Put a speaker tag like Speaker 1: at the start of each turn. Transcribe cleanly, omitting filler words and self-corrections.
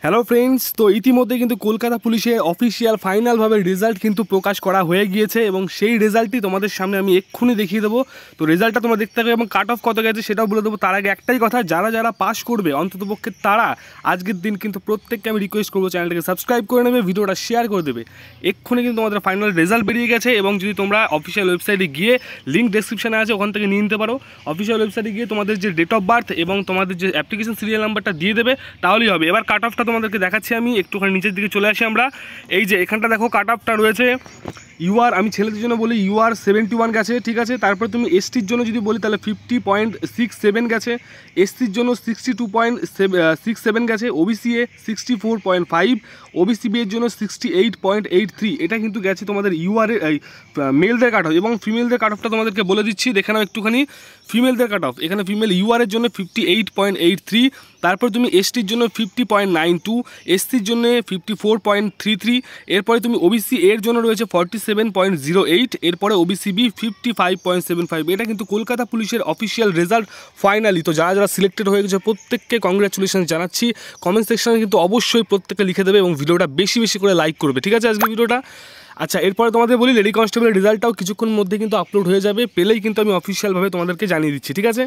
Speaker 1: Hello friends, তো ইতিমধ্যে কিন্তু কলকাতা পুলিশের অফিসিয়াল ফাইনালভাবে রেজাল্ট কিন্তু প্রকাশ করা হয়ে গিয়েছে এবং সেই রেজাল্টটি তোমাদের সামনে আমি এক্ষুনি দেখিয়ে দেবো। তো রেজাল্টটা তোমরা দেখতে থাকবে এবং কাট অফ কত গেছে সেটাও বলে দেবো। তার আগে একটাই কথা, যারা যারা পাস করবে অন্ততপক্ষে তারা আজকের দিন কিন্তু প্রত্যেককে আমি রিকোয়েস্ট করবো চ্যানেলটাকে সাবস্ক্রাইব করে নেবে, ভিডিওটা শেয়ার করে দেবে। এক্ষুনি কিন্তু তোমাদের ফাইনাল রেজাল্ট বেরিয়ে গেছে এবং যদি তোমরা অফিসিয়াল ওয়েবসাইটে গিয়ে, লিঙ্ক ডেসক্রিপশানে আছে, ওখান থেকে নিয়ে নিতে পারো। অফিসিয়াল ওয়েবসাইটে গিয়ে তোমাদের যে ডেট অফ বার্থ এবং তোমাদের যে অ্যাপ্লিকেশন সিরিয়াল নাম্বারটা দিয়ে দেবে, তাহলেই হবে। এবার কাট অফটা তোমাদেরকে দেখাচ্ছি আমি। একটুখানি নিচের দিকে চলে আসি আমরা। এই যে এখানটা দেখো কাট অফটা রয়েছে। আমি ছেলেদের জন্য বলি 71 গেছে, ঠিক আছে। তারপর তুমি এসটির জন্য যদি বলি তাহলে 50.67 গেছে, এসসির জন্য 62.67 গেছে, ওবিসি এ 64.5, ওবিসি বি এর জন্য 68.83। এটা কিন্তু গেছে তোমাদের এই মেলদের কাট অফ। এবং ফিমেলদের কাট অফটা তোমাদেরকে বলে দিচ্ছি, দেখে নাও একটুখানি ফিমেলদের কাট অফ। এখানে ফিমেল এর জন্য 58.83, তারপর তুমি এসটির জন্য 50.92, এসসির জন্য 54.33, এরপরে তুমি ওবিসি এর জন্য রয়েছে 47.08, এরপরে ওবিসি বি 55.75। এটা কিন্তু কলকাতা পুলিশের অফিসিয়াল রেজাল্ট ফাইনালি। তো যারা যারা সিলেক্টেড হয়ে গেছে প্রত্যেককে কংগ্রাচুলেশন জানাচ্ছি। কমেন্ট সেকশনে কিন্তু অবশ্যই প্রত্যেককে লিখে দেবে এবং ভিডিওটা বেশি বেশি করে লাইক করবে, ঠিক আছে আজকে ভিডিওটা। আচ্ছা, এরপরে তোমাদের বলি লেডি কনস্টেবলের রেজাল্টটাও কিছুক্ষণ মধ্যে কিন্তু আপলোড হয়ে যাবে, পেলেই কিন্তু আমি অফিসিয়ালভাবে তোমাদেরকে জানিয়ে দিচ্ছি, ঠিক আছে।